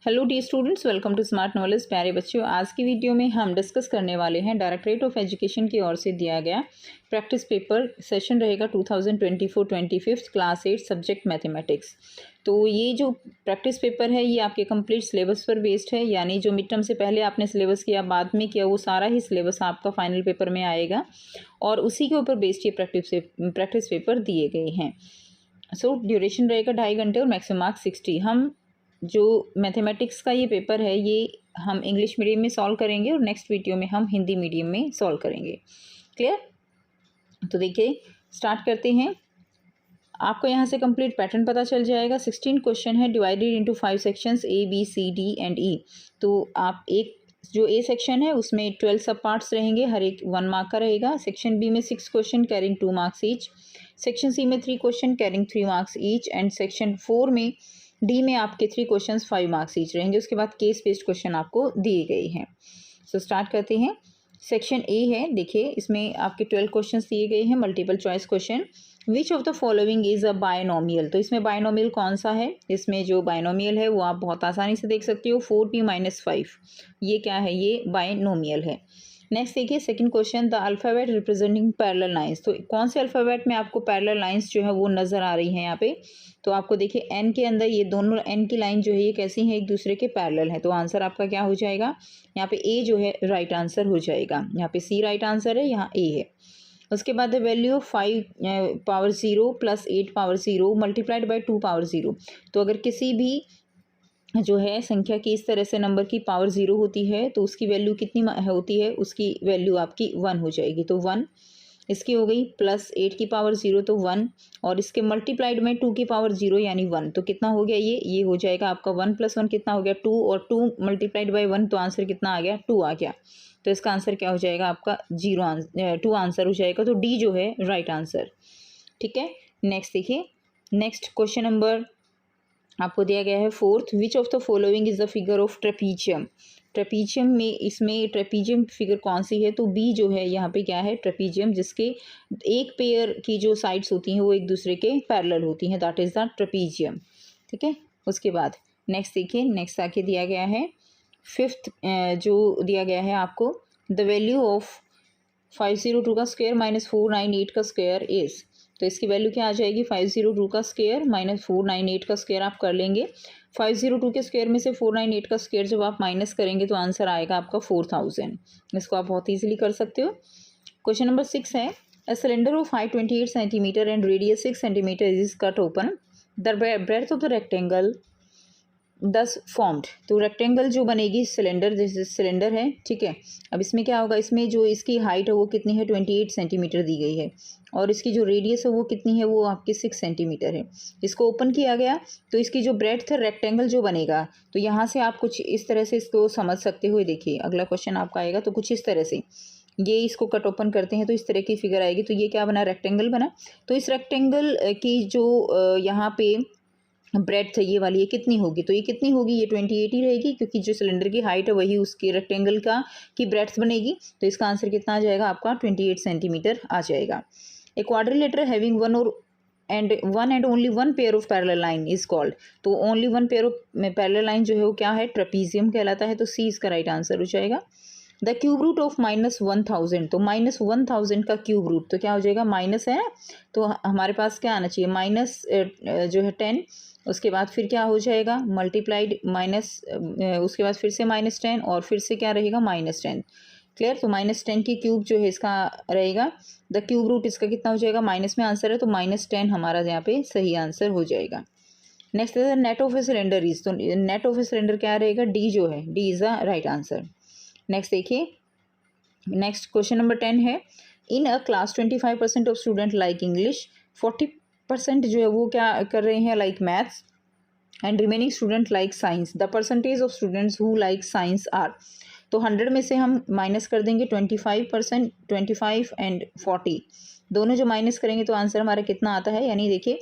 Hello dear students, welcome to smart knowledge. प्यारे बच्चों, आज की वीडियो में हम डिस्कस करने वाले हैं डायरेक्टरेट ऑफ एजुकेशन की ओर से दिया गया प्रैक्टिस पेपर। सेशन रहेगा 2024-25 क्लास 8 सब्जेक्ट मैथमेटिक्स। तो ये जो प्रैक्टिस पेपर है ये आपके कंप्लीट सिलेबस पर बेस्ड है, यानी जो मिड टर्म से पहले आपने सिलेबस किया, बाद में किया, वो सारा ही सिलेबस आपका फाइनल पेपर में आएगा और उसी के ऊपर बेस्ड ये प्रैक्टिस पेपर दिए गए हैं। सो ड्यूरेशन रहेगा 2.5 घंटे और मैक्सिमम मार्क्स 60। हम जो मैथमेटिक्स का ये पेपर है ये हम इंग्लिश मीडियम में सॉल्व करेंगे और नेक्स्ट वीडियो में हम हिंदी मीडियम में सॉल्व करेंगे। क्लियर? तो देखिए स्टार्ट करते हैं। आपको यहाँ से कंप्लीट पैटर्न पता चल जाएगा। 16 क्वेश्चन है, divided into 5 sections A B C D and E। तो आप एक जो ए सेक्शन है उसमें 12 सब पार्ट्स रहेंगे, हर एक 1 मार्क का रहेगा। सेक्शन बी में 6 question carrying 2 marks each. Section C में 3 question carrying 3 marks each and section 4 में डी में आपके 3 क्वेश्चन 5 मार्क्स ईच रहेंगे। उसके बाद केस बेस्ड क्वेश्चन आपको दिए गए हैं। सो स्टार्ट करते हैं। सेक्शन ए है, देखिए इसमें आपके 12 क्वेश्चन दिए गए हैं, multiple choice question. Which of the following is a binomial. तो इसमें बायनोमियल कौन सा है? इसमें जो बायनोमियल है वो आप बहुत आसानी से देख सकते हो, 4p-5। ये क्या है? ये बायनोमियल है। नेक्स्ट देखिए second question, the alphabet representing parallel lines. तो कौन से अल्फ़ाबेट में आपको पैरेलल लाइंस जो है वो नज़र आ रही हैं यहाँ पे? तो आपको देखिए एन के अंदर ये दोनों एन की लाइन जो है ये कैसी है? एक दूसरे के पैरेलल है। तो आंसर आपका क्या हो जाएगा? यहाँ पे ए जो है राइट आंसर हो जाएगा। यहाँ पे सी राइट आंसर है, यहाँ ए है। उसके बाद the value of 5 power 0 plus 8 power 0 multiplied by 2 power 0। तो अगर किसी भी जो है संख्या की इस तरह से नंबर की पावर 0 होती है तो उसकी वैल्यू कितनी होती है? उसकी वैल्यू आपकी 1 हो जाएगी। तो 1 इसकी हो गई, प्लस 8 की पावर 0 तो 1, और इसके मल्टीप्लाइड में 2 की पावर 0 यानी 1। तो कितना हो गया? ये हो जाएगा आपका 1 + 1 कितना हो गया? 2, और 2 मल्टीप्लाइड बाई 1 तो आंसर कितना आ गया? 2 आ गया। तो इसका आंसर क्या हो जाएगा? आपका 2 आंसर हो जाएगा। तो डी जो है राइट आंसर। ठीक है, नेक्स्ट देखिए। नेक्स्ट क्वेश्चन नंबर आपको दिया गया है fourth, which of the following is the figure of trapezium. Trapezium में इसमें ट्रेपीजियम फिगर कौन सी है? तो बी जो है यहाँ पे क्या है? ट्रेपीजियम, जिसके एक पेयर की जो साइड्स होती हैं वो एक दूसरे के पैरेलल होती हैं, दैट इज द ट्रेपीजियम। ठीक है, उसके बाद नेक्स्ट देखिए। नेक्स्ट आके दिया गया है फिफ्थ, जो दिया गया है आपको, द वैल्यू ऑफ 502 का स्क्वायर माइनस 498 का स्क्वायर इज। तो इसकी वैल्यू क्या आ जाएगी? 502 का स्क्वायर माइनस 498 का स्क्वायर आप कर लेंगे। 502 के स्क्वायर में से 498 का स्क्वायर जब आप माइनस करेंगे तो आंसर आएगा आपका 4000। इसको आप बहुत ईजिली कर सकते हो। क्वेश्चन नंबर 6 है, a cylinder of height 28 centimetre and radius 6 centimetre is cut open, the breadth of the rectangle 10 formed. तो रेक्टेंगल जो बनेगी सिलेंडर, जैसे सिलेंडर है, ठीक है। अब इसमें क्या होगा? इसमें जो इसकी हाइट है वो कितनी है? 28 सेंटीमीटर दी गई है, और इसकी जो रेडियस है वो कितनी है? वो आपकी 6 सेंटीमीटर है। इसको ओपन किया गया तो इसकी जो ब्रेड्थ है, रेक्टेंगल जो बनेगा, तो यहाँ से आप कुछ इस तरह से इसको समझ सकते हो। देखिए अगला क्वेश्चन आपका आएगा तो कुछ इस तरह से, ये इसको कट ओपन करते हैं तो इस तरह की फिगर आएगी। तो ये क्या बना? रेक्टेंगल बना। तो इस रेक्टेंगल की जो यहाँ पे ब्रेड्थ है ये वाली, ये कितनी होगी? तो ये कितनी होगी? ये 28 ही रहेगी, क्योंकि जो सिलेंडर की हाइट है वही उसकी रेक्टेंगल का की ब्रेड्थ बनेगी। तो इसका आंसर कितना आ जाएगा? आपका 28 सेंटीमीटर आ जाएगा। A quadrilateral having one and only one pair of parallel line is called. तो only one pair of parallel line जो है वो क्या है? ट्रेपीजियम कहलाता है। तो सी इसका राइट आंसर हो जाएगा। The cube root of -1000। तो -1000 का क्यूब रूट तो क्या हो जाएगा? माइनस है, तो हमारे पास क्या आना चाहिए? माइनस जो है 10, उसके बाद फिर क्या हो जाएगा? मल्टीप्लाइड माइनस, उसके बाद फिर से -10 और फिर से क्या रहेगा? -10। क्लियर? तो -10 की क्यूब जो है इसका रहेगा। द क्यूब रूट इसका कितना हो जाएगा? माइनस में आंसर है तो -10 हमारा यहाँ पे सही आंसर हो जाएगा। नेक्स्ट है net of a cylinder is. तो नेट ऑफ ए सिलेंडर क्या रहेगा? डी जो है, D is the right answer. Next देखिए, नेक्स्ट क्वेश्चन नंबर 10 है, in a class 25% of student like English, 40% जो है वो क्या कर रहे हैं? Like maths, and remaining student like science. The percentage of students who like science are. तो 100 में से हम माइनस कर देंगे 25%, 25 एंड 40 दोनों जो माइनस करेंगे तो आंसर हमारा कितना आता है? यानी देखिए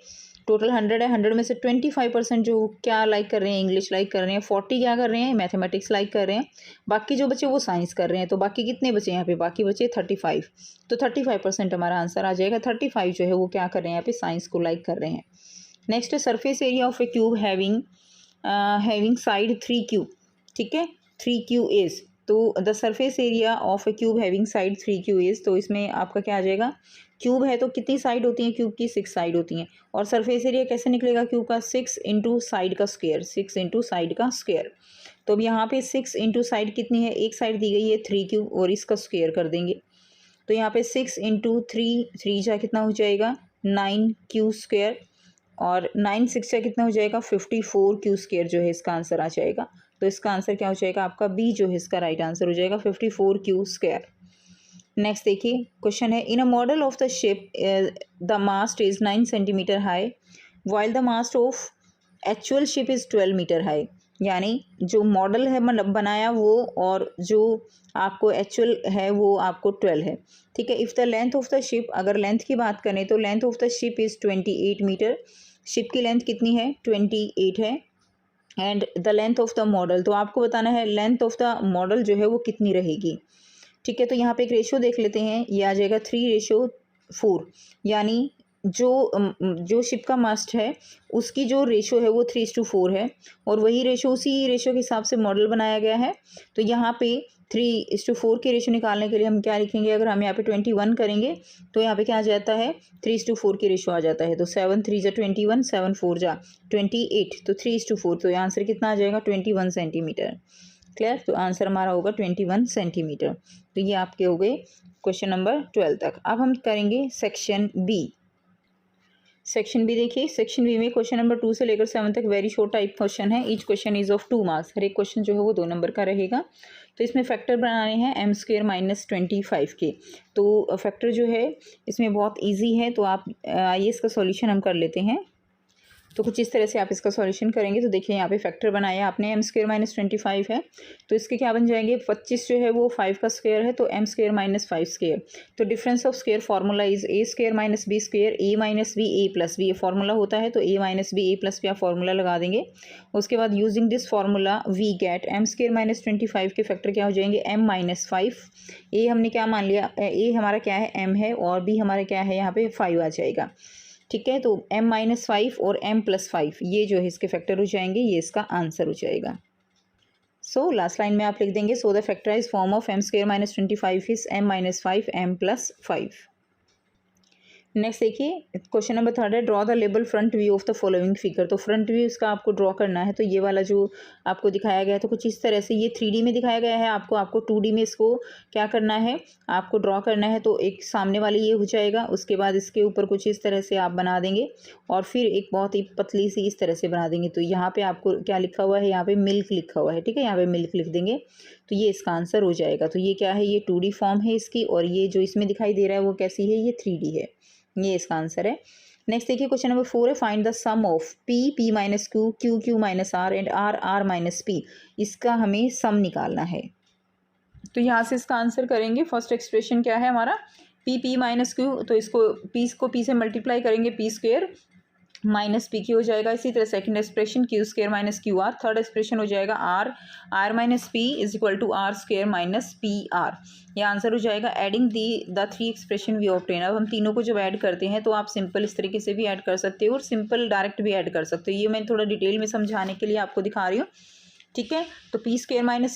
टोटल 100 है, 100 में से 25% जो क्या लाइक कर रहे हैं? इंग्लिश लाइक कर रहे हैं। 40 क्या कर रहे हैं? मैथमेटिक्स लाइक कर रहे हैं। बाकी जो बचे वो साइंस कर रहे हैं। तो बाकी कितने बचे यहाँ पे? बाकी बचे 35। तो 35% हमारा आंसर आ जाएगा। 35 जो है वो क्या कर रहे हैं? यहाँ पे साइंस को लाइक कर रहे हैं। नेक्स्ट है surface area of A cube having having side 3 cube, ठीक है, 3 क्यू इज, तो the surface area of A cube having side 3 Q is, तो इसमें आपका क्या आ जाएगा, क्यूब है तो कितनी साइड होती हैं क्यूब की, 6 साइड होती हैं, और सरफेस एरिया कैसे निकलेगा क्यूब का, 6 इंटू साइड का स्क्वायर, 6 इंटू साइड का स्क्वायर। तो अब यहाँ पे 6 इंटू साइड कितनी है, एक साइड दी गई है 3 क्यूब और इसका स्क्वायर कर देंगे, तो यहाँ पे 6 इंटू 3 जा कितना हो जाएगा 9 क्यू स्क्वायर, और 9 6 जा कितना हो जाएगा 54 क्यू स्क्वायर जो है इसका आंसर आ जाएगा। तो इसका आंसर क्या हो जाएगा आपका बी जो है इसका राइट आंसर हो जाएगा 54 क्यू स्क्वायर। नेक्स्ट देखिए क्वेश्चन है, in a model of the ship the mast is 9 centimetre high while the mast of actual ship is 12 metre high, यानी जो मॉडल है मतलब बनाया वो, और जो आपको एक्चुअल है वो आपको 12 है, ठीक है। If the length of the ship, अगर लेंथ की बात करें तो length of the ship is 28 metre, ship की लेंथ कितनी है 28 है, and the length of the model, तो आपको बताना है लेंथ ऑफ द मॉडल जो है वो कितनी रहेगी, ठीक है। तो यहाँ पे एक रेशो देख लेते हैं, ये आ जाएगा 3:4, यानी जो शिप का मास्ट है उसकी जो रेशो है वो 3:4 है, और वही रेशो उसी रेशो के हिसाब से मॉडल बनाया गया है। तो यहाँ पे 3:4 की रेशो निकालने के लिए हम क्या लिखेंगे, अगर हम यहाँ पे 21 करेंगे तो यहाँ पे क्या आ जाता है 3:4 की रेशो आ जाता है, तो 7 3 जा 21, 7 4 जा 28, तो 3:4, तो आंसर कितना आ जाएगा 21 सेंटीमीटर। क्लियर, तो आंसर हमारा होगा 21 सेंटीमीटर। तो ये आपके हो गए क्वेश्चन नंबर 12 तक। अब हम करेंगे सेक्शन बी। सेक्शन बी देखिए, सेक्शन बी में क्वेश्चन नंबर 2 से लेकर 7 तक वेरी शॉर्ट टाइप क्वेश्चन है। Each question is of 2 marks, हर एक क्वेश्चन जो है वो 2 नंबर का रहेगा। तो इसमें फैक्टर बनाने हैं m² - 25 के। तो फैक्टर जो है इसमें बहुत ईजी है, तो आप आइए इसका सॉल्यूशन हम कर लेते हैं। तो कुछ इस तरह से आप इसका सॉल्यूशन करेंगे। तो देखिए यहाँ पे फैक्टर बनाया आपने, m² - 25 है, तो इसके क्या बन जाएंगे, 25 जो है वो 5 का स्क्वायर है, तो m² - 5 स्क्वायर। तो difference of square formula is a² - b square, a - b a + b, ये फार्मूला होता है, तो a - b a + b आप फार्मूला लगा देंगे। उसके बाद using this formula we get m² - 25 के फैक्टर क्या हो जाएंगे m - 5। a हमने क्या मान लिया, a हमारा क्या है m है, और b हमारा क्या है यहाँ पे 5 आ जाएगा, ठीक है। तो m - 5 और m + 5 ये जो है इसके फैक्टर हो जाएंगे, ये इसका आंसर हो जाएगा। सो लास्ट लाइन में आप लिख देंगे, so the factorise form of m² - 25 is m - 5 m + 5। Next देखिए क्वेश्चन नंबर 3 है, draw the label front view of the following figure. तो फ्रंट व्यू इसका आपको ड्रॉ करना है, तो ये वाला जो आपको दिखाया गया है तो कुछ इस तरह से, ये 3D में दिखाया गया है, आपको 2D में इसको क्या करना है, आपको ड्रॉ करना है। तो एक सामने वाले ये हो जाएगा, उसके बाद इसके ऊपर कुछ इस तरह से आप बना देंगे, और फिर एक बहुत ही पतली सी इस तरह से बना देंगे। तो यहाँ पे आपको क्या लिखा हुआ है, यहाँ पे मिल्क लिखा हुआ है, ठीक है, यहाँ पे मिल्क लिख देंगे, तो ये इसका आंसर हो जाएगा। तो ये क्या है, ये 2D फॉर्म है इसकी, और ये जो इसमें दिखाई दे रहा है वो कैसी है, ये 3D है, ये इसका आंसर है। नेक्स्ट देखिए क्वेश्चन नंबर 4 है, find the sum of p p - q q q - r and r r - p। इसका हमें सम निकालना है, तो यहाँ से इसका आंसर करेंगे। फर्स्ट एक्सप्रेशन क्या है हमारा, p p - q, तो इसको p से मल्टीप्लाई करेंगे, p² - p q हो जाएगा। इसी तरह second expression q² - qr, third expression हो जाएगा r - p = r² - pr, ये आंसर हो जाएगा। Adding the 3 expression we obtain, अब हम तीनों को जब ऐड करते हैं तो आप सिंपल इस तरीके से भी ऐड कर सकते हो और सिंपल डायरेक्ट भी ऐड कर सकते हो, ये मैं थोड़ा डिटेल में समझाने के लिए आपको दिखा रही हूँ, ठीक है। तो p² -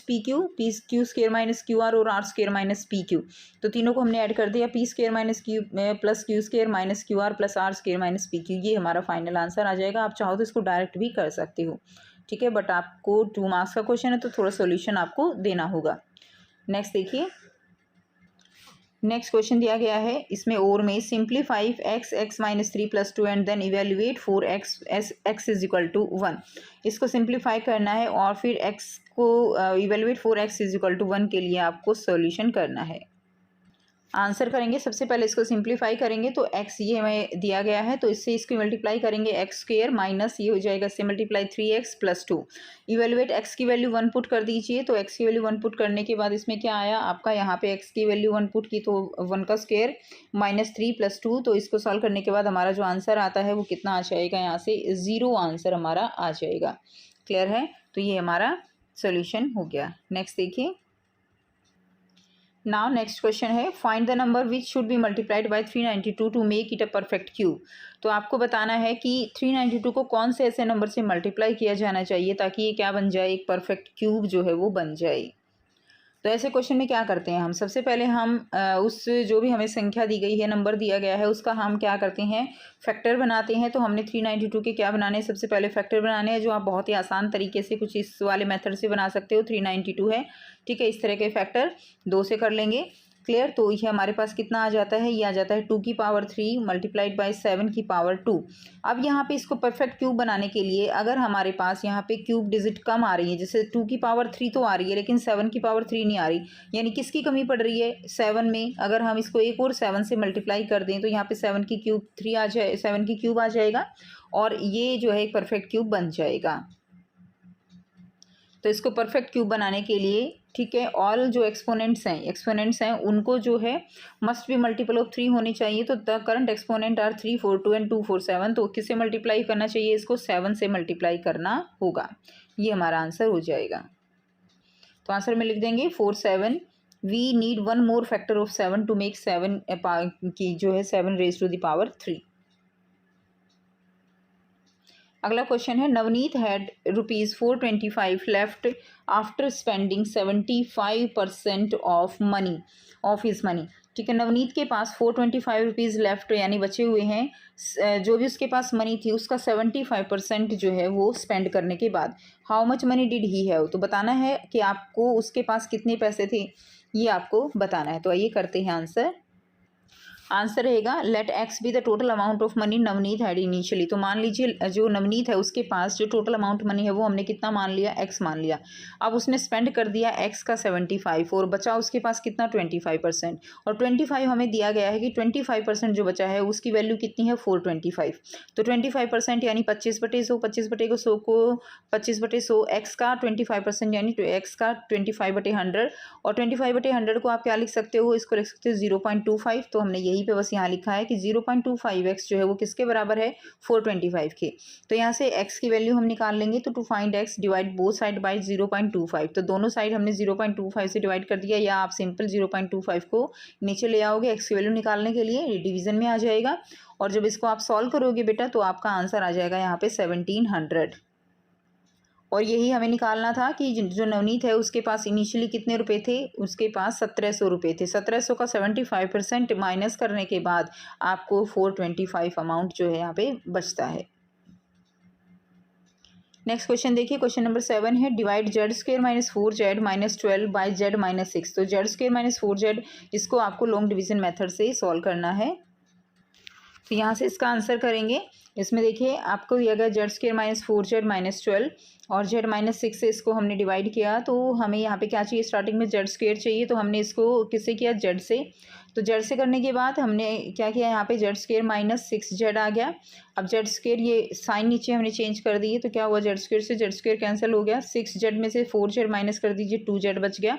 pq, q² - qr और r² - pq, तो तीनों को हमने ऐड कर दिया, p² - q + q² - qr + r² - pq, ये हमारा फाइनल आंसर आ जाएगा। आप चाहो तो इसको डायरेक्ट भी कर सकते हो, ठीक है, बट आपको 2 मार्क्स का क्वेश्चन है तो थोड़ा सोल्यूशन आपको देना होगा। नेक्स्ट देखिए, नेक्स्ट क्वेश्चन दिया गया है, इसमें और में simplify x - 3 + 2 and then evaluate 4x x = 1। इसको सिंप्लीफाई करना है और फिर x को इवेल्युएट 4x = 1 के लिए आपको सॉल्यूशन करना है। आंसर करेंगे, सबसे पहले इसको सिंप्लीफाई करेंगे, तो x ये हमें दिया गया है, तो इससे इसको मल्टीप्लाई करेंगे, x² माइनस ये हो जाएगा, इससे मल्टीप्लाई 3x + 2। इवेल्युएट x की वैल्यू 1 पुट कर दीजिए, तो x की वैल्यू 1 पुट करने के बाद इसमें क्या आया आपका, यहाँ पे x की वैल्यू 1 पुट की तो 1 का स्क्वायर -3 + 2, तो इसको सॉल्व करने के बाद हमारा जो आंसर आता है वो कितना आ जाएगा, यहाँ से 0 आंसर हमारा आ जाएगा। क्लियर है, तो ये हमारा सोल्यूशन हो गया। नेक्स्ट देखिए, नाउ नेक्स्ट क्वेश्चन है, find the number which should be multiplied by 392 to make it a perfect cube. तो आपको बताना है कि 392 को कौन से ऐसे नंबर से मल्टीप्लाई किया जाना चाहिए ताकि ये क्या बन जाए, एक परफेक्ट क्यूब जो है वो बन जाए। तो ऐसे क्वेश्चन में क्या करते हैं हम, सबसे पहले हम उस जो भी हमें संख्या दी गई है, नंबर दिया गया है, उसका हम क्या करते हैं, फैक्टर बनाते हैं। तो हमने 392 के क्या बनाने हैं, सबसे पहले फैक्टर बनाने हैं, जो आप बहुत ही आसान तरीके से कुछ इस वाले मेथड से बना सकते हो। 392 है, ठीक है, इस तरह के फैक्टर 2 से कर लेंगे। क्लियर। तो ये हमारे पास कितना आ जाता है, ये आ जाता है 2 की पावर 3 मल्टीप्लाइड बाय 7 की पावर 2। अब यहाँ पे इसको परफेक्ट क्यूब बनाने के लिए अगर हमारे पास यहाँ पे क्यूब डिजिट कम आ रही है, जैसे 2 की पावर 3 तो आ रही है लेकिन 7 की पावर 3 नहीं आ रही, यानी किसकी कमी पड़ रही है, 7 में। अगर हम इसको एक और 7 से मल्टीप्लाई कर दें तो यहाँ पे 7 की क्यूब 3 आ जाए, 7 की क्यूब आ जाएगा और ये जो है एक परफेक्ट क्यूब बन जाएगा। तो इसको परफेक्ट क्यूब बनाने के लिए, ठीक है, ऑल जो एक्सपोनेंट्स हैं उनको जो है मस्ट बी मल्टीपल ऑफ 3 होनी चाहिए। तो the current exponent are 3 4 2 and 2 4 7। तो किससे मल्टीप्लाई करना चाहिए, इसको 7 से मल्टीप्लाई करना होगा। ये हमारा आंसर हो जाएगा। तो आंसर में लिख देंगे 4 7। We need one more factor of 7 to make 7 की जो है 7 रेज टू द पावर 3। अगला क्वेश्चन है, Navneet had ₹425 left after spending 75% of his money. ठीक है, नवनीत के पास 425 लेफ्ट यानी बचे हुए हैं। जो भी उसके पास मनी थी उसका 75% जो है वो स्पेंड करने के बाद, how much money did he have. तो बताना है कि आपको उसके पास कितने पैसे थे, ये आपको बताना है। तो आइए करते हैं आंसर। आंसर रहेगा let x be the total amount of money Navneet had initially. तो मान लीजिए जो नवनीत है उसके पास जो टोटल अमाउंट मनी है वो हमने कितना मान लिया, एक्स मान लिया। अब उसने स्पेंड कर दिया एक्स का 75 और बचा उसके पास कितना 25%। और 25 हमें दिया गया है कि 25% जो बचा है उसकी वैल्यू कितनी है 425। तो 25% यानी 25/100, 25/100 को 25/100 एक्स का 25% यानी एक्स का 25/100। और 25/100 को आप क्या लिख सकते हो, इसको लिख सकते हो 0.25। तो हमने यही पे बस यहाँ लिखा है कि 0.25x जो है वो किसके बराबर है, 425 के। तो यहाँ से x की वैल्यू हम निकाल लेंगे। तो to find x divide both side by 0.25। तो दोनों साइड हमने 0.25 से डिवाइड कर दिया, या आप सिंपल 0.25 को नीचे ले आओगे x की वैल्यू निकालने के लिए, डिवीजन में आ जाएगा। और जब इसको आप सॉल्व करोगे बेटा तो आपका आंसर आ जाएगा यहाँ पे 1700। और यही हमें निकालना था कि जो नवनीत है उसके पास इनिशियली कितने रुपए थे, उसके पास 1700 रुपये थे। 1700 का 75% माइनस करने के बाद आपको 425 अमाउंट जो है यहाँ पे बचता है। नेक्स्ट क्वेश्चन देखिए, क्वेश्चन नंबर 7 है, divide z² - 4z - 12 bye z - 6। तो z² - 4z इसको आपको लॉन्ग डिवीजन मेथड से सॉल्व करना है। तो यहाँ से इसका आंसर करेंगे। इसमें देखिए आपको दिया गया z² - 4z - 12 और z - 6 से इसको हमने डिवाइड किया। तो हमें यहाँ पे क्या चाहिए, स्टार्टिंग में z² चाहिए। तो हमने इसको किससे किया, z से। तो z से करने के बाद हमने क्या किया, यहाँ पे z² - 6z आ गया। अब z² ये साइन नीचे हमने चेंज कर दी है। तो क्या हुआ, z² से z² कैंसिल हो गया। 6z में से 4z माइनस कर दीजिए, 2z बच गया।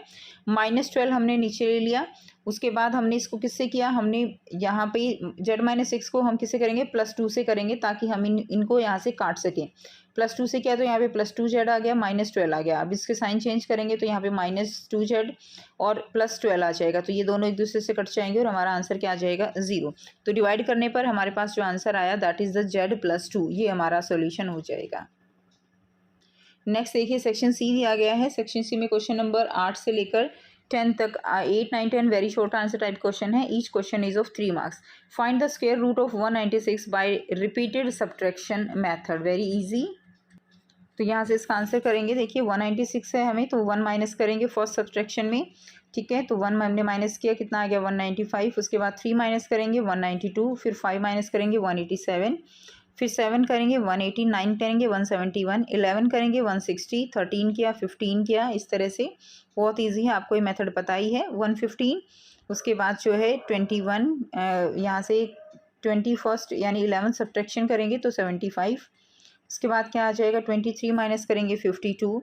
-12 हमने नीचे ले लिया। उसके बाद हमने इसको किससे किया, हमने यहाँ पे z - 6 को हम किससे करेंगे, +2 से करेंगे, ताकि हम इनको यहाँ से काट सकें। +2 से किया तो यहाँ पे +2z आ गया, -12 आ गया। अब इसके साइन चेंज करेंगे तो यहाँ पे -2z और +12 आ जाएगा। तो ये दोनों एक दूसरे से कट जाएंगे और हमारा आंसर क्या आ जाएगा, 0। तो डिवाइड करने पर हमारे पास जो आंसर आया दैट इज़ द z+2। ये हमारा सोल्यूशन हो जाएगा। नेक्स्ट देखिए, सेक्शन सी दिया गया है। सेक्शन सी में क्वेश्चन नंबर 8 से लेकर 10 तक 8, 9, 10 very short answer type question है। Each question is of 3 marks. Find the square root of 196 by repeated subtraction method. Very easy. तो यहाँ से इसका आंसर करेंगे। देखिए 196 है हमें, तो 1 माइनस करेंगे फर्स्ट सब्ट्रैक्शन में। ठीक है, तो 1 हमने माइनस किया, कितना आ गया 195। उसके बाद 3 माइनस करेंगे 192, फिर 5 माइनस करेंगे 187, फिर 7 करेंगे 180, 9 करेंगे 171, 11 करेंगे 160, 13 किया 15 किया, इस तरह से। बहुत इजी है, आपको ये मेथड पता ही है। 115, उसके बाद जो है 21, यहाँ से 21 यानी 11 सब्ट्रैक्शन करेंगे तो 75। उसके बाद क्या आ जाएगा, 23 माइनस करेंगे 52,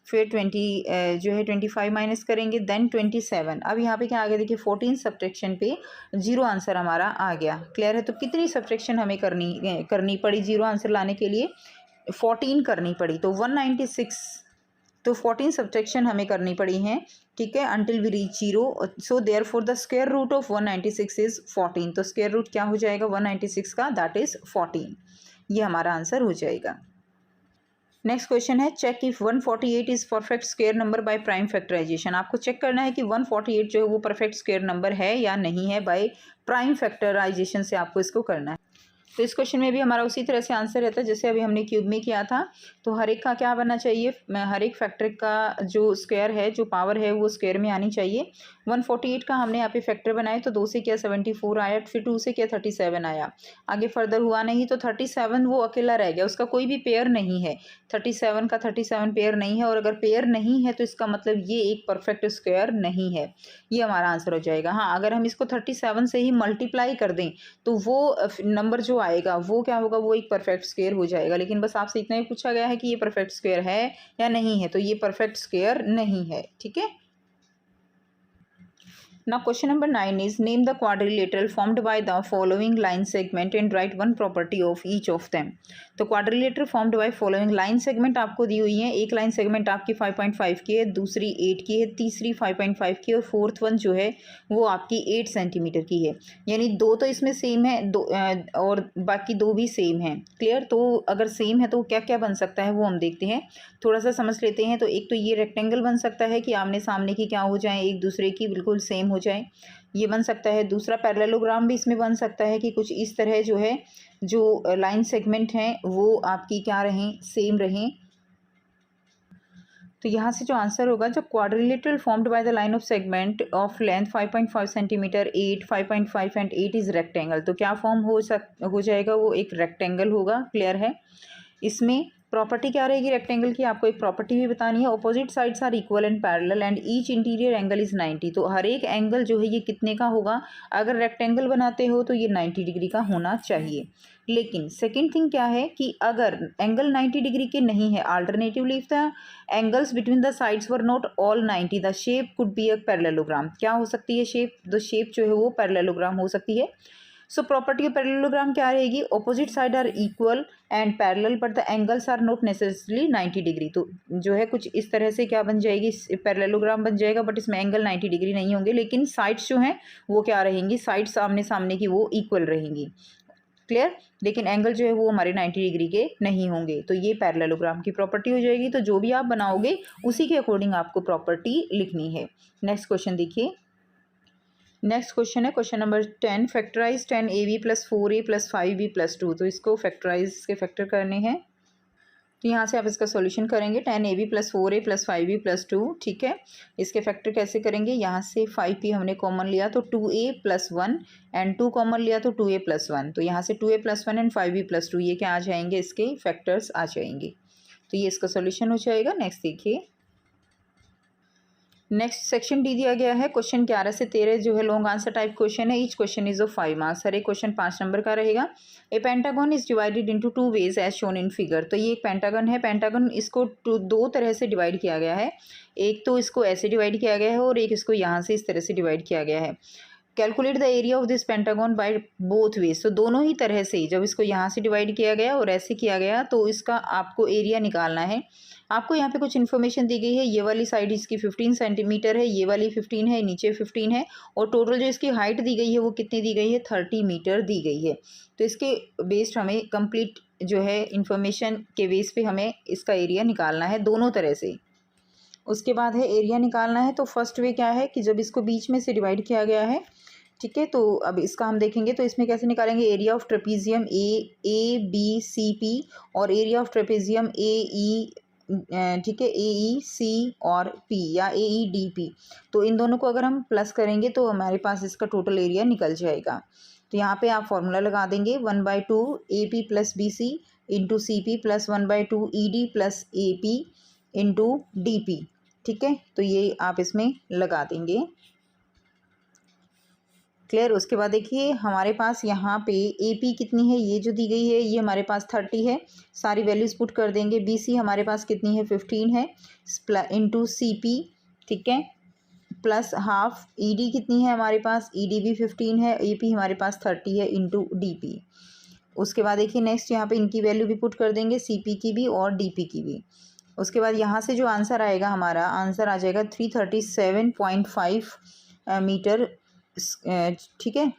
फिर 25 माइनस करेंगे, देन 27। अब यहाँ पे क्या आ गया, देखिए 14 सब्ट्रैक्शन पे 0 आंसर हमारा आ गया। क्लियर है। तो कितनी सब्ट्रैक्शन हमें करनी पड़ी 0 आंसर लाने के लिए, 14 करनी पड़ी। तो 196 तो 14 सब्ट्रैक्शन हमें करनी पड़ी हैं, ठीक है, until we reach 0. So therefore the square root of 196 is 14. तो स्क्वायर रूट क्या हो जाएगा 196 का, दैट इज़ 14. ये हमारा आंसर हो जाएगा. नेक्स्ट क्वेश्चन है, check if 148 is perfect square number by prime factorisation. आपको चेक करना है कि 148 जो है वो परफेक्ट स्क्वायर नंबर है या नहीं है. बाय प्राइम फैक्टराइजेशन से आपको इसको करना है. तो इस क्वेश्चन में भी हमारा उसी तरह से आंसर रहता है जैसे अभी हमने क्यूब में किया था. तो हर एक का क्या बनना चाहिए, हर एक फैक्टर का जो स्क्वायर है, जो पावर है, वो स्क्वायर में आनी चाहिए. 148 का हमने यहाँ पे फैक्टर बनाए तो 2 से क्या 74 आया, फिर 2 से क्या 37 आया. आगे फर्दर हुआ नहीं तो 37 वो अकेला रह गया, उसका कोई भी पेयर नहीं है. 37 का 37 पेयर नहीं है, और अगर पेयर नहीं है तो इसका मतलब ये एक परफेक्ट स्क्वायर नहीं है. ये हमारा आंसर हो जाएगा. हाँ, अगर हम इसको 37 से ही मल्टीप्लाई कर दें तो वो नंबर जो आएगा वो क्या होगा, वो एक परफेक्ट स्क्वायर हो जाएगा. लेकिन बस आपसे इतना ही पूछा गया है कि ये परफेक्ट स्क्वायर है या नहीं है, तो ये परफेक्ट स्क्वायर नहीं है. ठीक है. Now question number 9 is name the quadrilateral formed by the following line segment and write one property of each of them. तो quadrilateral formed by following line segment आपको दी हुई है. एक लाइन सेगमेंट आपकी 5.5 की है, दूसरी 8 की है, तीसरी 5.5 की, और फोर्थ वन जो है वो आपकी 8 सेंटीमीटर की है. यानी दो तो इसमें सेम है, दो और बाकी दो भी सेम है. क्लियर. तो अगर सेम है तो क्या क्या बन सकता है वो हम देखते हैं, थोड़ा सा समझ लेते हैं. तो एक तो ये रेक्टेंगल बन सकता है कि आमने सामने की क्या हो जाए, एक दूसरे की बिल्कुल सेम हो जाए, ये बन सकता है. दूसरा पैरेललोग्राम भी इसमें बन सकता है कि कुछ इस तरह जो है, जो लाइन सेगमेंट हैं वो आपकी क्या रहें, सेम रहें. तो यहाँ से जो आंसर होगा, जो quadrilateral formed by the line of segment of length 5.5 centimetre, 8, 5.5 and 8 is rectangle. तो क्या फॉर्म हो जाएगा, वो एक रेक्टेंगल होगा. क्लियर है. इसमें प्रॉपर्टी क्या रहेगी रेक्टेंगल की, आपको एक प्रॉपर्टी भी बतानी है. Opposite sides are equal and parallel and each interior angle is 90. तो हर एक एंगल जो है ये कितने का होगा, अगर रेक्टेंगल बनाते हो तो ये 90 डिग्री का होना चाहिए. लेकिन सेकंड थिंग क्या है कि अगर एंगल 90 डिग्री के नहीं है, alternatively if the angles between the sides were not all 90, the shape could be a parallelogram. क्या हो सकती है शेप, द शेप जो है वो पैरेललोग्राम हो सकती है. सो प्रॉपर्टी ऑफ पैरेललोग्राम क्या रहेगी, opposite side are equal and parallel but the angles are not necessarily 90 degree. तो जो है कुछ इस तरह से क्या बन जाएगी, पैरेललोग्राम बन जाएगा, बट इसमें एंगल 90 डिग्री नहीं होंगे, लेकिन साइड्स जो हैं वो क्या रहेंगी, साइड्स आमने सामने की वो इक्वल रहेंगी. क्लियर. लेकिन एंगल जो है वो हमारे 90 डिग्री के नहीं होंगे. तो ये पैरेललोग्राम की प्रॉपर्टी हो जाएगी. तो जो भी आप बनाओगे उसी के अकॉर्डिंग आपको प्रॉपर्टी लिखनी है. नेक्स्ट क्वेश्चन देखिए. नेक्स्ट क्वेश्चन है question number 10, factorise 10ab plus 4a plus 5b plus 2. तो इसको फैक्टराइज के फैक्टर करने हैं. तो यहाँ से आप इसका सॉल्यूशन करेंगे. 10ab plus 4a plus 5b plus 2. ठीक है. इसके फैक्टर कैसे करेंगे, यहाँ से 5p हमने कॉमन लिया तो 2a प्लस 1 एंड 2 कॉमन लिया तो 2a प्लस 1. तो यहाँ से 2a plus 1 and 5b plus 2 ये क्या आ जाएंगे, इसके फैक्टर्स आ जाएंगे. तो ये इसका सॉल्यूशन हो जाएगा. नेक्स्ट देखिए. नेक्स्ट सेक्शन डी दिया गया है. क्वेश्चन 11 से 13 जो है लॉन्ग आंसर टाइप क्वेश्चन है. Each question is of 5 marks. हर एक क्वेश्चन 5 नंबर का रहेगा. A pentagon is divided into 2 ways as shown in figure. तो ये एक पेंटागन है. पेंटागन इसको दो तरह से डिवाइड किया गया है. एक तो इसको ऐसे डिवाइड किया गया है और एक इसको यहाँ से इस तरह से डिवाइड किया गया है. Calculate the area of this pentagon by both ways. तो दोनों ही तरह से, जब इसको यहाँ से डिवाइड किया गया और ऐसे किया गया, तो इसका आपको एरिया निकालना है. आपको यहाँ पे कुछ इन्फॉर्मेशन दी गई है. ये वाली साइड इसकी 15 सेंटीमीटर है, ये वाली 15 है, नीचे 15 है, और टोटल जो इसकी हाइट दी गई है वो कितनी दी गई है, 30 मीटर दी गई है. तो इसके बेस्ड हमें कंप्लीट जो है इन्फॉर्मेशन के बेस पे हमें इसका एरिया निकालना है दोनों तरह से. उसके बाद है एरिया निकालना है. तो फर्स्ट वे क्या है कि जब इसको बीच में से डिवाइड किया गया है, ठीक है, तो अब इसका हम देखेंगे. तो इसमें कैसे निकालेंगे, area of trapezium A B C P और area of trapezium A E, ठीक है, ए ई सी और पी या ए ई डी पी. तो इन दोनों को अगर हम प्लस करेंगे तो हमारे पास इसका टोटल एरिया निकल जाएगा. तो यहाँ पे आप फॉर्मूला लगा देंगे 1/2 A P plus B C into C P plus 1/2 E D plus A P into D P. ठीक है. तो ये आप इसमें लगा देंगे. क्लियर. उसके बाद देखिए हमारे पास यहाँ पे ए पी कितनी है, ये जो दी गई है ये हमारे पास 30 है. सारी वैल्यूज़ पुट कर देंगे. बी सी हमारे पास कितनी है, 15 है, इंटू सी पी. ठीक है. प्लस हाफ ई डी कितनी है हमारे पास, ई डी भी 15 है, ए पी हमारे पास 30 है, इंटू डी पी. उसके बाद देखिए नेक्स्ट यहाँ पे इनकी वैल्यू भी पुट कर देंगे, सी पी की भी और डी पी की भी. उसके बाद यहाँ से जो आंसर आएगा, हमारा आंसर आ जाएगा 337.5 मीटर। ठीक है।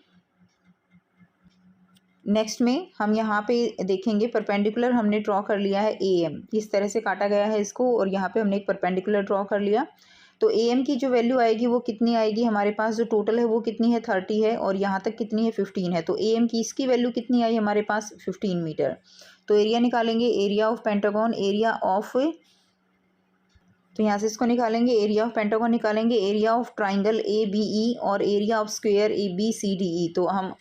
नेक्स्ट में हम यहाँ पे देखेंगे परपेंडिकुलर हमने ड्रॉ कर लिया है AM, इस तरह से काटा गया है इसको, और यहाँ पे हमने एक परपेंडिकुलर ड्रॉ कर लिया। तो AM की जो वैल्यू आएगी वो कितनी आएगी, हमारे पास जो टोटल है वो कितनी है 30 है, और यहाँ तक कितनी है 15 है। तो AM की इसकी वैल्यू कितनी आई हमारे पास 15 मीटर। तो एरिया निकालेंगे, area of pentagon, area of, तो यहाँ से इसको निकालेंगे, एरिया ऑफ पेंटागन निकालेंगे, एरिया ऑफ ट्राइंगल ABE और एरिया ऑफ स्क्वायर ABCDE। तो हम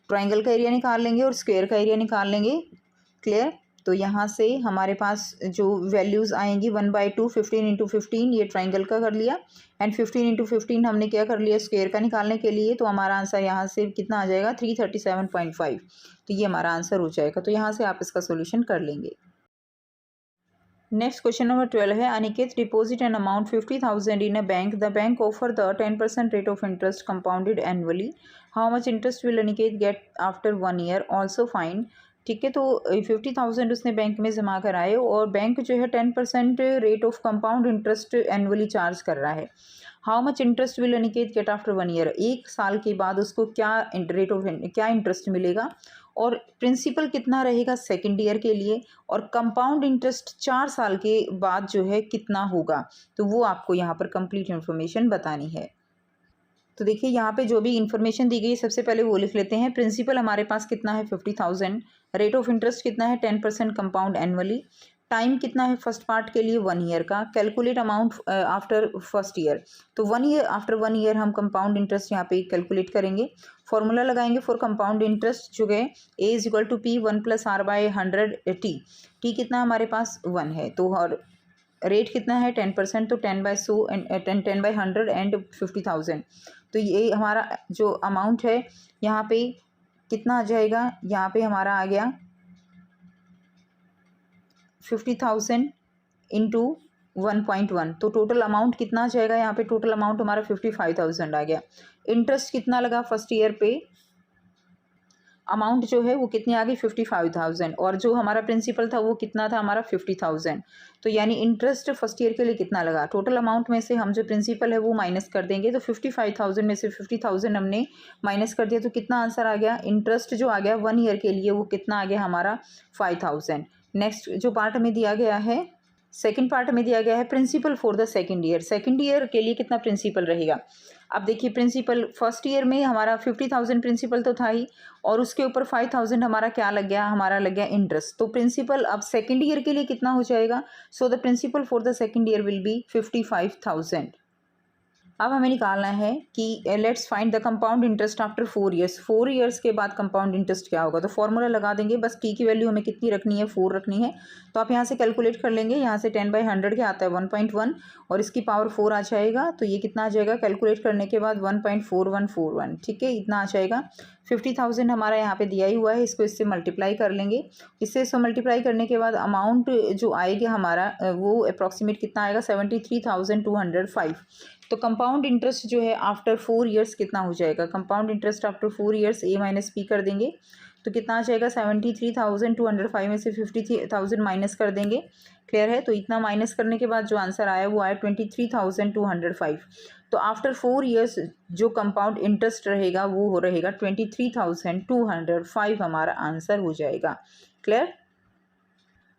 ट्राइंगल का एरिया निकाल लेंगे और स्क्वायर का एरिया निकाल लेंगे। क्लियर। तो यहाँ से हमारे पास जो वैल्यूज़ आएंगी 1/2, 15 × 15 ये ट्राइंगल का कर लिया, एंड 15 × 15 हमने क्या कर लिया स्क्वायर का निकालने के लिए। तो हमारा आंसर यहाँ से कितना आ जाएगा 337.5। तो ये हमारा आंसर हो जाएगा। तो यहाँ से आप इसका सोल्यूशन कर लेंगे। नेक्स्ट क्वेश्चन नंबर 12 है, Aniket deposit an amount 50,000 in a bank, the bank offer the 10% rate of interest compounded annually, how much interest will Aniket get after 1 year, also find. ठीक है। तो 50,000 उसने बैंक में जमा कराए, और बैंक जो है 10% rate of compound interest annually charge कर रहा है। How much interest will Aniket get after 1 year, 1 साल के बाद उसको क्या रेट ऑफ क्या इंटरेस्ट मिलेगा, और प्रिंसिपल कितना रहेगा सेकेंड ईयर के लिए, और कंपाउंड इंटरेस्ट 4 साल के बाद जो है कितना होगा। तो वो आपको यहाँ पर कंप्लीट इन्फॉर्मेशन बतानी है। तो देखिए यहाँ पे जो भी इन्फॉर्मेशन दी गई सबसे पहले वो लिख लेते हैं। प्रिंसिपल हमारे पास कितना है 50,000, रेट ऑफ इंटरेस्ट कितना है 10% कंपाउंड एनुअली, टाइम कितना है फर्स्ट पार्ट के लिए 1 ईयर का, calculate amount after first year. तो 1 ईयर आफ्टर 1 ईयर हम कंपाउंड इंटरेस्ट यहाँ पे कैलकुलेट करेंगे। फॉर्मूला लगाएंगे फॉर कंपाउंड इंटरेस्ट जो है A = P 1 + R/100 T कितना हमारे पास 1 है। तो और रेट कितना है 10%, तो 10/100 एंड 50,000। तो ये हमारा जो अमाउंट है यहाँ पे कितना आ जाएगा, यहाँ पे हमारा आ गया 50,000 इंटू 1.1। तो टोटल अमाउंट कितना आ जाएगा, यहाँ पे टोटल अमाउंट हमारा 55,000 आ गया। इंटरेस्ट कितना लगा फर्स्ट ईयर पे, अमाउंट जो है वो कितनी आ गई 55,000, और जो हमारा प्रिंसिपल था वो कितना था हमारा 50,000। तो यानी इंटरेस्ट फर्स्ट ईयर के लिए कितना लगा, टोटल अमाउंट में से हम जो प्रिंसिपल है वो माइनस कर देंगे। तो 55,000 में से 50,000 हमने माइनस कर दिया, तो कितना आंसर आ गया, इंटरेस्ट जो आ गया 1 ईयर के लिए वो कितना आ गया हमारा 5,000। नेक्स्ट जो पार्ट हमें दिया गया है, सेकंड पार्ट में दिया गया है principal for the second year, second year के लिए कितना प्रिंसिपल रहेगा। अब देखिए प्रिंसिपल फर्स्ट ईयर में हमारा 50,000 प्रिंसिपल तो था ही, और उसके ऊपर 5,000 हमारा क्या लग गया, हमारा लग गया इंटरेस्ट। तो प्रिंसिपल अब सेकंड ईयर के लिए कितना हो जाएगा, so the principal for the second year will be 55,000। अब हमें निकालना है कि let's find the compound interest after 4 years, 4 years के बाद कंपाउंड इंटरेस्ट क्या होगा। तो फॉर्मूला लगा देंगे, बस टी की वैल्यू हमें कितनी रखनी है 4 रखनी है। तो आप यहाँ से कैलकुलेट कर लेंगे, यहाँ से 10/100 क्या आता है 1.1, और इसकी पावर 4 आ जाएगा। तो ये कितना आ जाएगा कैलकुलेट करने के बाद 1.4141। ठीक है, इतना आ जाएगा। 50,000 हमारा यहाँ पे दिया ही हुआ है, इसको इससे मल्टीप्लाई कर लेंगे। इससे मल्टीप्लाई करने के बाद अमाउंट जो आएगा हमारा वो अप्रॉक्सीमेट कितना आएगा 73,205। तो कंपाउंड इंटरेस्ट जो है आफ्टर 4 ईयर्स कितना हो जाएगा, compound interest after 4 years A - P कर देंगे। तो कितना आ जाएगा 73,205 में से 50,000 माइनस कर देंगे। क्लियर है। तो इतना माइनस करने के बाद जो आंसर आया वो आया 23,205। तो आफ्टर 4 ईयर्स जो कंपाउंड इंटरेस्ट रहेगा वो हो रहेगा 23,205 हमारा आंसर हो जाएगा। क्लियर।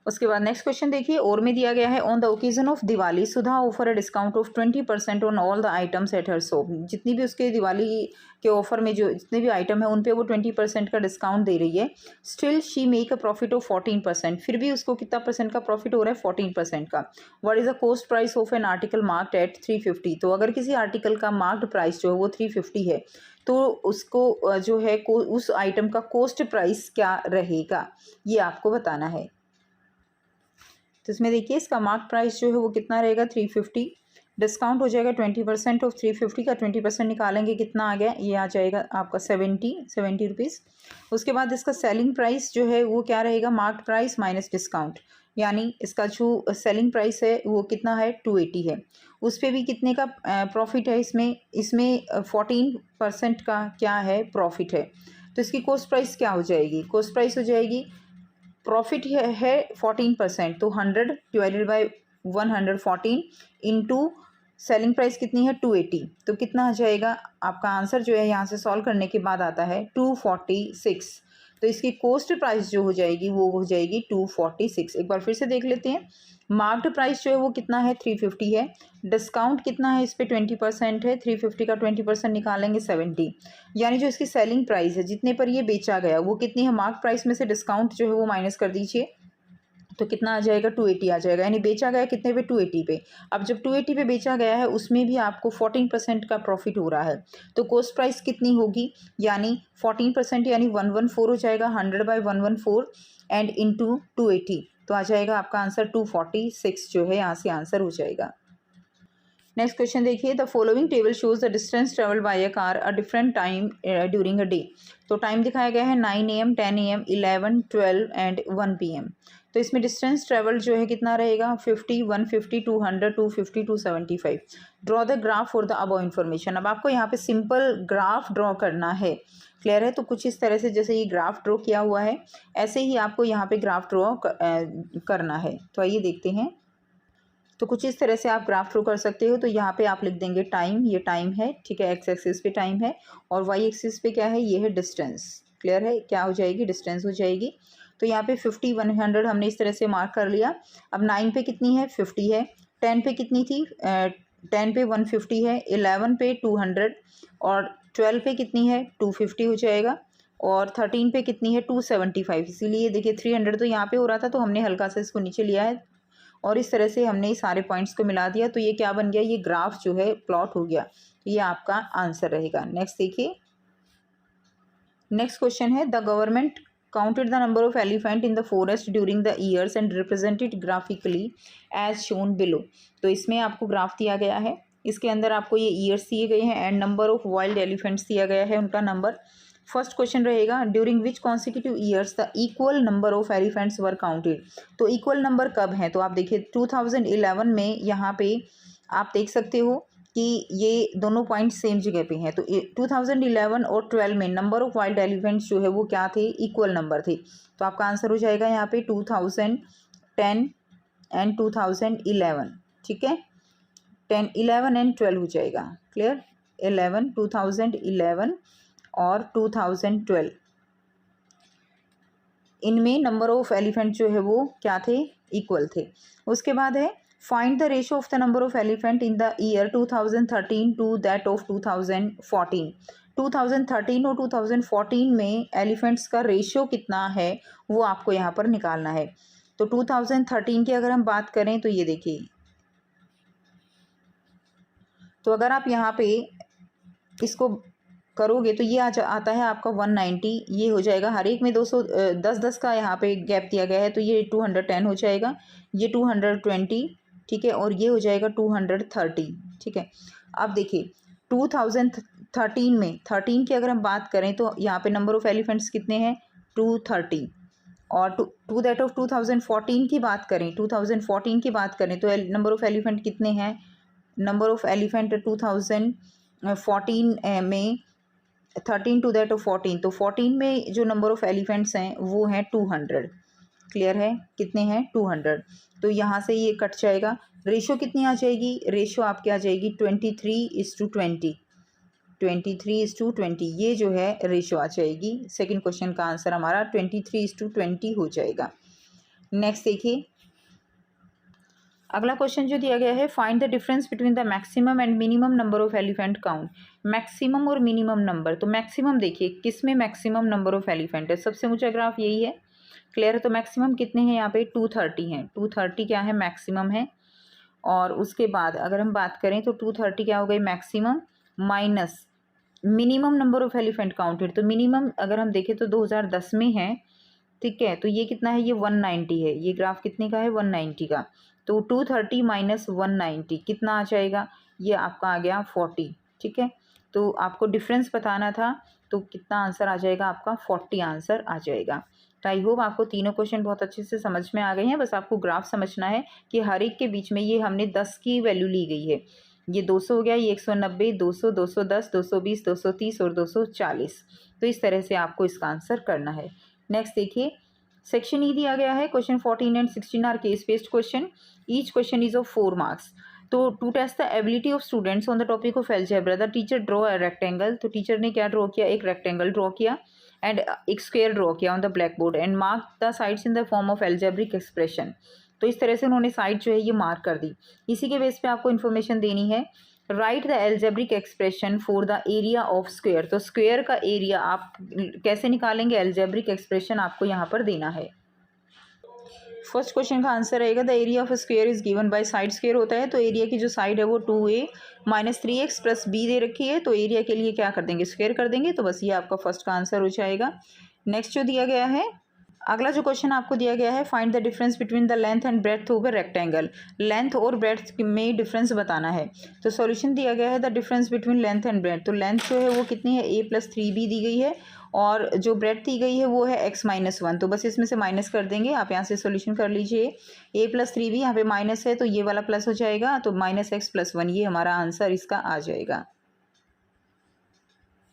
उसके बाद नेक्स्ट क्वेश्चन देखिए, और में दिया गया है on the occasion of Diwali Sudha offer a discount of 20% on all the items at her shop. जितनी भी उसके दिवाली के ऑफर में जो जितने भी आइटम है उन पे वो 20% का डिस्काउंट दे रही है। Still she make a profit of 14%, फिर भी उसको कितना परसेंट का प्रॉफिट हो रहा है 14% का। What is the cost price of an article marked at 350। तो अगर किसी आर्टिकल का मार्क्ड प्राइस जो है वो 350 है तो उसको जो है उस आइटम का कॉस्ट प्राइस क्या रहेगा ये आपको बताना है। तो इसमें देखिए इसका मार्क प्राइस जो है वो कितना रहेगा 350, डिस्काउंट हो जाएगा 20% ऑफ 350 का 20% निकालेंगे कितना आ गया, ये आ जाएगा आपका 70 रुपीज़। उसके बाद इसका सेलिंग प्राइस जो है वो क्या रहेगा, मार्क प्राइस माइनस डिस्काउंट, यानी इसका जो सेलिंग प्राइस है वो कितना है 280 है। उस पर भी कितने का प्रॉफिट है, इसमें 14% का क्या है प्रॉफिट है। तो इसकी कॉस्ट प्राइस क्या हो जाएगी, कॉस्ट प्राइस हो जाएगी प्रॉफिट है 14%, तो 100 divided by 114 into selling price कितनी है 280, तो कितना आ जाएगा आपका आंसर जो है यहाँ से सॉल्व करने के बाद आता है 246। तो इसकी कॉस्ट प्राइस जो हो जाएगी वो हो जाएगी 246। एक बार फिर से देख लेते हैं। मार्क्ड प्राइस जो है वो कितना है 350 है। डिस्काउंट कितना है इस पे 20% है। 350 का 20% निकालेंगे 70, यानी जो इसकी सेलिंग प्राइस है जितने पर ये बेचा गया वो कितनी है, मार्क प्राइस में से डिस्काउंट जो है वो माइनस कर दीजिए, तो कितना आ जाएगा 280 आ जाएगा। यानी बेचा गया कितने पे 280 पे। अब जब 280 पे बेचा गया है उसमें भी आपको 14% का प्रॉफिट हो रहा है, तो कॉस्ट प्राइस कितनी होगी, यानी 14% यानी 114 हो जाएगा। 100/114 एंड इंटू 280, तो आ जाएगा आपका आंसर 246 जो है यहाँ से आंसर हो जाएगा। नेक्स्ट क्वेश्चन देखिए, the following table shows the distance travel by a car a different time during a day. तो टाइम दिखाया गया है 9 AM, 10 AM, 11, 12 एंड 1 PM। तो इसमें डिस्टेंस ट्रेवल जो है कितना रहेगा 50, 150, 200, 250, 275। Draw the graph for the above information. अब आपको यहाँ पे सिंपल ग्राफ ड्रॉ करना है, क्लियर है। तो कुछ इस तरह से जैसे ये ग्राफ ड्रॉ किया हुआ है ऐसे ही आपको यहाँ पे ग्राफ ड्रॉ करना है। तो आइए देखते हैं। तो कुछ इस तरह से आप ग्राफ ड्रॉ कर सकते हो। तो यहाँ पे आप लिख देंगे टाइम, ये टाइम है, ठीक है, एक्स एक्सिस पे टाइम है और वाई एक्सिस पे क्या है, ये है डिस्टेंस। क्लियर है, क्या हो जाएगी, डिस्टेंस हो जाएगी। तो यहाँ पे 50, 100 हमने इस तरह से मार्क कर लिया। अब 9 पे कितनी है 50 है, 10 पे कितनी थी 10 पे 150 है, 11 पे 200 और 12 पे कितनी है 250 हो जाएगा और 13 पे कितनी है 275। इसीलिए देखिए 300 तो यहाँ पे हो रहा था तो हमने हल्का सा इसको नीचे लिया है और इस तरह से हमने सारे पॉइंट्स को मिला दिया। तो ये क्या बन गया, ये ग्राफ जो है प्लॉट हो गया। ये आपका आंसर रहेगा। नेक्स्ट देखिए, नेक्स्ट क्वेश्चन है, the government counted the number of elephant in the forest during the years and represented graphically as shown below. तो इसमें आपको ग्राफ दिया गया है, इसके अंदर आपको ये ईयर्स दिए गए हैं and number of wild elephants दिया गया है, उनका नंबर। फर्स्ट क्वेश्चन रहेगा, during which consecutive years the equal number of elephants were counted. तो इक्वल नंबर कब है, तो आप देखिए 2011 में यहाँ पे आप देख सकते हो कि ये दोनों पॉइंट सेम जगह पे हैं। तो 2011 और 12 में नंबर ऑफ वाइल्ड एलिफेंट्स जो है वो क्या थे, इक्वल नंबर थे। तो आपका आंसर हो जाएगा यहाँ पे 2010 एंड 2011, ठीक है, 10, 11 एंड 12 हो जाएगा। क्लियर, 2011 और 2012 इनमें नंबर ऑफ एलिफेंट जो है वो क्या थे, इक्वल थे। उसके बाद है, find the ratio of the number of elephant in the year 2013 to that of 2014। 2013 और 2014 में एलिफेंट्स का रेशियो कितना है वो आपको यहाँ पर निकालना है। तो 2013 की अगर हम बात करें तो ये देखिए, तो अगर आप यहाँ पे इसको करोगे तो ये आता है आपका 190, ये हो जाएगा हर एक में 210 का यहाँ पे गैप दिया गया है तो ये 210 हो जाएगा, ये 220, ठीक है, और ये हो जाएगा 230, ठीक है। अब देखिए 2013 में 13 की अगर हम बात करें तो यहाँ पे नंबर ऑफ एलिफेंट्स कितने हैं 230 और टू दैट ऑफ 2014 की बात करें, 2014 की बात करें तो नंबर ऑफ एलिफेंट कितने हैं, नंबर ऑफ एलिफेंट 2014 में 13 टू दैट ऑफ 14, तो 14 में जो नंबर ऑफ एलिफेंट्स हैं वो हैं 200। क्लियर है, कितने हैं 200। तो यहाँ से ये कट जाएगा। रेशो कितनी आ जाएगी, रेशो आपकी आ जाएगी 23:20, 23:20, ये जो है रेशो आ जाएगी। सेकंड क्वेश्चन का आंसर हमारा 23:20 हो जाएगा। नेक्स्ट देखिए, अगला क्वेश्चन जो दिया गया है, find the difference between the maximum and minimum number of elephant count. Maximum और मिनिमम नंबर, तो मैक्सिमम देखिए किस में मैक्सिमम नंबर ऑफ एलिफेंट है, सबसे ऊंचा ग्राफ यही है। क्लियर है, तो मैक्सिमम कितने हैं यहाँ पे 230 हैं, 230 क्या है मैक्सिमम है। और उसके बाद अगर हम बात करें तो 230 क्या हो गई maximum minus minimum number of elephant counted. तो मिनिमम अगर हम देखें तो 2010 में है, ठीक है, तो ये कितना है, ये 190 है। ये ग्राफ कितने का है 190 का। तो 230 माइनस 190 कितना आ जाएगा, ये आपका आ गया 40, ठीक है। तो आपको डिफरेंस बताना था तो कितना आंसर आ जाएगा आपका 40 आंसर आ जाएगा। तो आई होप आपको तीनों क्वेश्चन बहुत अच्छे से समझ में आ गए हैं। बस आपको ग्राफ समझना है कि हर एक के बीच में ये हमने 10 की वैल्यू ली गई है। ये 200 हो गया, ये 190, 200, 210, 220, 230 और 240। तो इस तरह से आपको इसका आंसर करना है। नेक्स्ट देखिए, सेक्शन ई दिया गया है, question 14 and 16 are case based question, each question is of 4 marks. तो to test the ability of students on the topic of algebra the teacher draw a rectangle. तो teacher ने क्या draw किया, एक rectangle draw किया and एक square draw किया on the blackboard and mark the sides in the form of algebraic expression. तो इस तरह से उन्होंने साइड जो है ये मार्क कर दी। इसी के बेस पे आपको इन्फॉर्मेशन देनी है, right the algebraic expression for the area of square. तो स्क्वायर का एरिया आप कैसे निकालेंगे, एल्जेब्रिक एक्सप्रेशन आपको यहाँ पर देना है। फर्स्ट क्वेश्चन का आंसर रहेगा the area of square is given by side square होता है, तो एरिया की जो साइड है वो 2a minus 3x plus b दे रखी है, तो एरिया के लिए क्या कर देंगे, स्क्वायर कर देंगे। तो बस ये आपका फर्स्ट का आंसर हो जाएगा। नेक्स्ट जो दिया गया है, अगला जो क्वेश्चन आपको दिया गया है, find the difference between the length and breadth of a rectangle. Length और ब्रेड्थ में डिफरेंस बताना है। तो सॉल्यूशन दिया गया है the difference between length and breadth. तो लेंथ जो है वो कितनी है, a प्लस 3b दी गई है और जो ब्रेड्थ दी गई है वो है x माइनस 1। तो बस इसमें से माइनस कर देंगे, आप यहाँ से सॉल्यूशन कर लीजिए। a प्लस 3b यहाँ पे माइनस है तो ये वाला प्लस हो जाएगा, तो माइनस x प्लस 1 ये हमारा आंसर इसका आ जाएगा।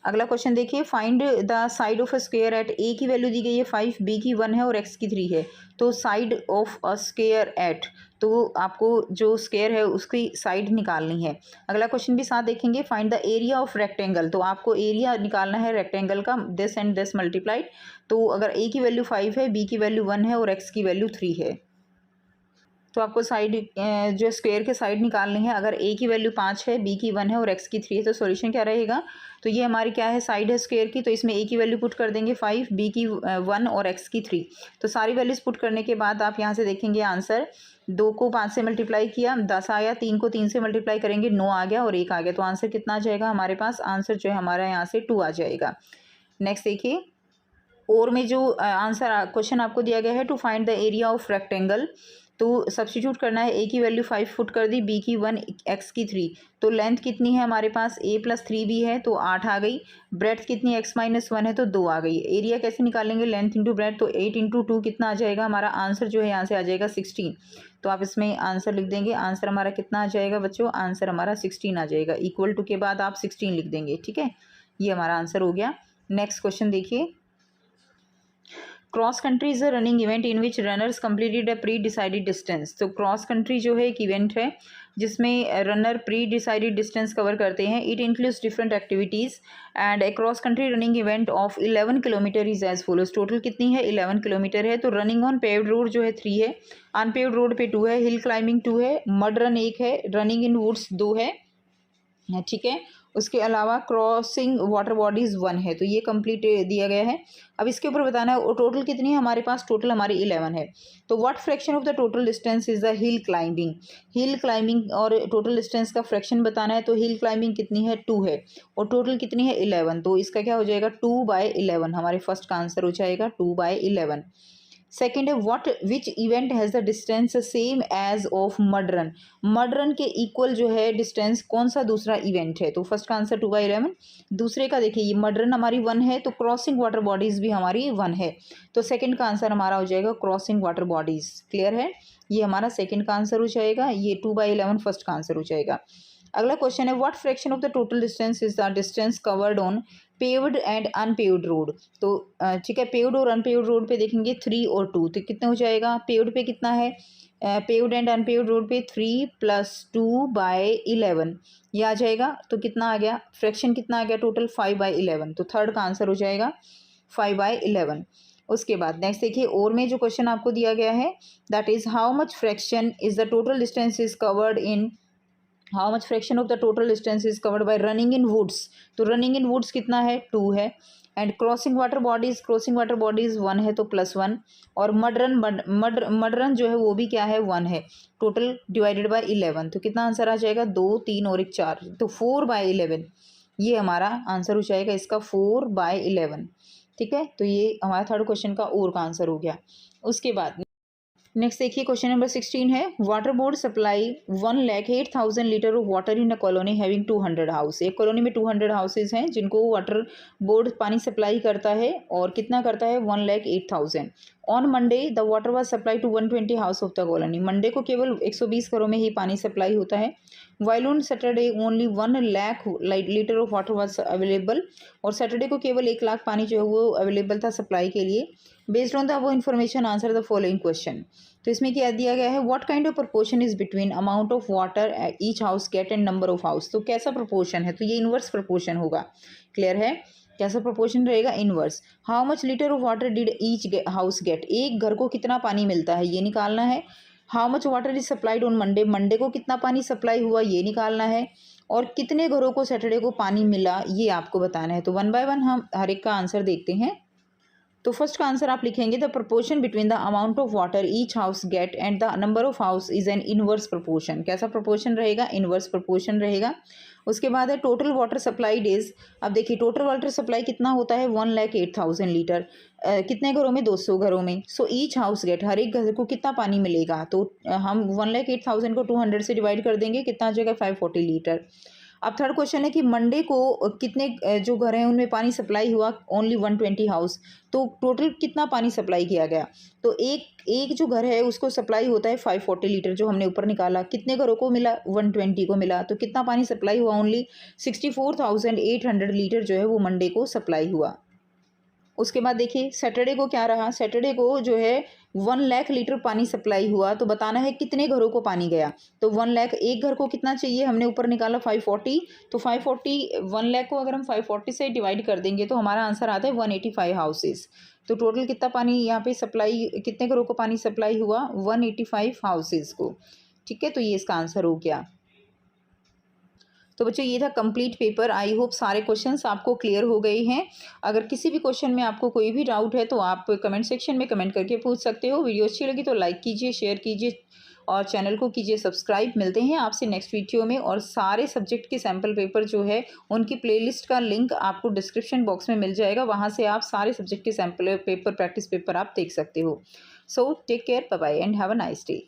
अगला क्वेश्चन देखिए, find the side of a square at a की वैल्यू दी गई है 5, b की 1 है और x की 3 है। तो side of a square at, तो आपको जो स्क्वायर है उसकी साइड निकालनी है। अगला क्वेश्चन भी साथ देखेंगे, find the area of rectangle. तो आपको एरिया निकालना है रेक्टेंगल का, दिस एंड दिस मल्टीप्लाइड। तो अगर a की वैल्यू 5 है, b की वैल्यू 1 है और x की वैल्यू 3 है, तो आपको साइड जो स्क्वायर के साइड निकालनी है। अगर a की वैल्यू 5 है, b की 1 है और x की 3 है, तो सॉल्यूशन क्या रहेगा, तो ये हमारी क्या है, साइड है स्क्वायर की, तो इसमें a की वैल्यू पुट कर देंगे 5, b की 1 और x की 3। तो सारी वैल्यूज़ पुट करने के बाद आप यहाँ से देखेंगे आंसर, 2 को 5 से मल्टीप्लाई किया 10 आया, 3 को 3 से मल्टीप्लाई करेंगे 9 आ गया और 1 आ गया। तो आंसर कितना आ जाएगा हमारे पास, आंसर जो है हमारा यहाँ से 2 आ जाएगा। नेक्स्ट देखिए, और में जो आंसर क्वेश्चन आपको दिया गया है, to find the area of rectangle. तो सब्स्टिट्यूट करना है, a की वैल्यू 5 पुट कर दी, b की 1, x की 3। तो लेंथ कितनी है हमारे पास, a प्लस 3b है तो 8 आ गई। ब्रेड्थ कितनी, x माइनस 1 है तो 2 आ गई। एरिया कैसे निकालेंगे, लेंथ इंटू ब्रेड्थ, तो 8 इंटू 2 कितना आ जाएगा, हमारा आंसर जो है यहाँ से आ जाएगा 16। तो आप इसमें आंसर लिख देंगे, आंसर हमारा कितना आ जाएगा बच्चों, आंसर हमारा 16 आ जाएगा। इक्वल टू के बाद आप 16 लिख देंगे, ठीक है, ये हमारा आंसर हो गया। नेक्स्ट क्वेश्चन देखिए, cross country is a running event in which runners completed a pre decided distance. तो क्रॉस कंट्री जो है एक इवेंट है जिसमें runner pre decided distance cover करते हैं। It includes different activities and a cross country running event of 11 kilometre is as follows. Total कितनी है, 11 किलोमीटर है। तो रनिंग ऑन पेव्ड रोड जो है 3 है, अनपेव्ड रोड पे 2 है, हिल क्लाइंबिंग 2 है, मड रन 1 है, रनिंग इन वुड्स 2 है, ठीक है। उसके अलावा क्रॉसिंग वाटर बॉडीज़ 1 है। तो ये कंप्लीट दिया गया है। अब इसके ऊपर बताना है टोटल कितनी है हमारे पास, टोटल हमारी 11 है। तो what fraction of the total distance is the hill climbing. Hill climbing और टोटल डिस्टेंस का फ्रैक्शन बताना है। तो हिल क्लाइंबिंग कितनी है, 2 है और टोटल कितनी है 11। तो इसका क्या हो जाएगा, 2/11 हमारे फर्स्ट का आंसर हो जाएगा 2/11। सेकेंड है, what which event has the distance same as of mud run. Mud run के इक्वल जो है डिस्टेंस कौन सा दूसरा इवेंट है। तो फर्स्ट का आंसर 2/11। दूसरे का देखिए, ये मड रन हमारी 1 है तो क्रॉसिंग वाटर बॉडीज़ भी हमारी 1 है। तो सेकंड का आंसर हमारा हो जाएगा क्रॉसिंग वाटर बॉडीज़। क्लियर है, ये हमारा सेकंड का आंसर हो जाएगा, ये 2/11 फर्स्ट का आंसर हो जाएगा। अगला क्वेश्चन है, what fraction of the total distance is the distance covered on paved and unpaved road. तो ठीक है, पेव्ड और अनपेव्ड रोड पे देखेंगे 3 और 2, तो कितना हो जाएगा, पेव्ड पे कितना है, पेव्ड एंड अनपेव्ड रोड पे 3 + 2/11 ये आ जाएगा। तो कितना आ गया, फ्रैक्शन कितना आ गया टोटल, 5/11। तो थर्ड का आंसर हो जाएगा 5/11। उसके बाद नेक्स्ट देखिए, और में जो क्वेश्चन आपको दिया गया है, that is how much fraction is the total distance is covered in, how much fraction of the total distance is covered by running in woods. तो रनिंग इन वुड्स कितना है, 2 है। And crossing water bodies, crossing water bodies 1 है तो +1। और mud run जो है वो भी क्या है, 1 है। टोटल डिवाइडेड बाय 11, तो कितना आंसर आ जाएगा, 2, 3 और 1 4, तो 4/11 ये हमारा आंसर हो जाएगा इसका 4/11। ठीक है, तो ये हमारा थर्ड क्वेश्चन का और का आंसर हो गया। उसके बाद नेक्स्ट देखिए, क्वेश्चन नंबर 16 है, water board supply 1,08,000 litre of water in a colony having 200 house. एक कॉलोनी में 200 हाउसेज हैं जिनको वाटर बोर्ड पानी सप्लाई करता है, और कितना करता है, 1,08,000। On Monday the water was supply to 120 house of the colony. Monday को केवल 120 घरों में ही पानी सप्लाई होता है। While on Saturday only 1 lakh litre of water was available और सैटरडे को केवल 1 लाख पानी जो है वो अवेलेबल था सप्लाई के लिए। बेस्ड ऑन द वो information answer the following question. तो इसमें क्या दिया गया है, what kind of proportion is between amount of water each house get and number of house. तो कैसा प्रोपोर्शन है, तो ये इनवर्स प्रोपोर्शन होगा। क्लियर है, कैसा प्रोपोर्शन रहेगा, inverse. How much litre of water did each house get, एक घर को कितना पानी मिलता है ये निकालना है। How much water is supplied on Monday, Monday को कितना पानी सप्लाई हुआ ये निकालना है। और कितने घरों को सैटरडे को पानी मिला ये आपको बताना है। तो वन बाय वन हम हर एक का आंसर देखते हैं। तो फर्स्ट का आंसर आप लिखेंगे the proportion between the amount of water each house get and the number of house is an inverse proportion. कैसा प्रोपोर्शन रहेगा, इनवर्स प्रोपोर्शन रहेगा। उसके बाद है टोटल वाटर सप्लाई डेज। अब देखिए टोटल वाटर सप्लाई कितना होता है, 1,08,000 लीटर। कितने घरों में, 200 घरों में। सो ईच हाउस गेट, हर एक घर को कितना पानी मिलेगा, तो हम 1,08,000 को 200 से डिवाइड कर देंगे, कितना आ जाएगा 540 लीटर। अब थर्ड क्वेश्चन है कि मंडे को कितने जो घर हैं उनमें पानी सप्लाई हुआ, ओनली 120 हाउस। तो टोटल कितना पानी सप्लाई किया गया, तो एक जो घर है उसको सप्लाई होता है 540 लीटर, जो हमने ऊपर निकाला। कितने घरों को मिला, 120 को मिला। तो कितना पानी सप्लाई हुआ, ओनली 64,800 लीटर जो है वो मंडे को सप्लाई हुआ। उसके बाद देखिए सैटरडे को क्या रहा, सैटरडे को जो है 1 लाख लीटर पानी सप्लाई हुआ। तो बताना है कितने घरों को पानी गया। तो 1 लाख, एक घर को कितना चाहिए, हमने ऊपर निकाला 540। तो 540, 1 लाख को अगर हम 540 से डिवाइड कर देंगे तो हमारा आंसर आता है 185 हाउसेज। तो टोटल कितना पानी यहाँ पे सप्लाई, कितने घरों को पानी सप्लाई हुआ, 185 हाउसेज को। ठीक है, तो ये इसका आंसर हो गया। तो बच्चों ये था कंप्लीट पेपर। आई होप सारे क्वेश्चंस आपको क्लियर हो गए हैं। अगर किसी भी क्वेश्चन में आपको कोई भी डाउट है तो आप कमेंट सेक्शन में कमेंट करके पूछ सकते हो। वीडियो अच्छी लगी तो लाइक कीजिए, शेयर कीजिए और चैनल को कीजिए सब्सक्राइब। मिलते हैं आपसे नेक्स्ट वीडियो में। और सारे सब्जेक्ट के सैम्पल पेपर जो है उनकी प्लेलिस्ट का लिंक आपको डिस्क्रिप्शन बॉक्स में मिल जाएगा, वहाँ से आप सारे सब्जेक्ट के सैम्पल पेपर, प्रैक्टिस पेपर आप देख सकते हो। So take care, bye bye and have a nice day.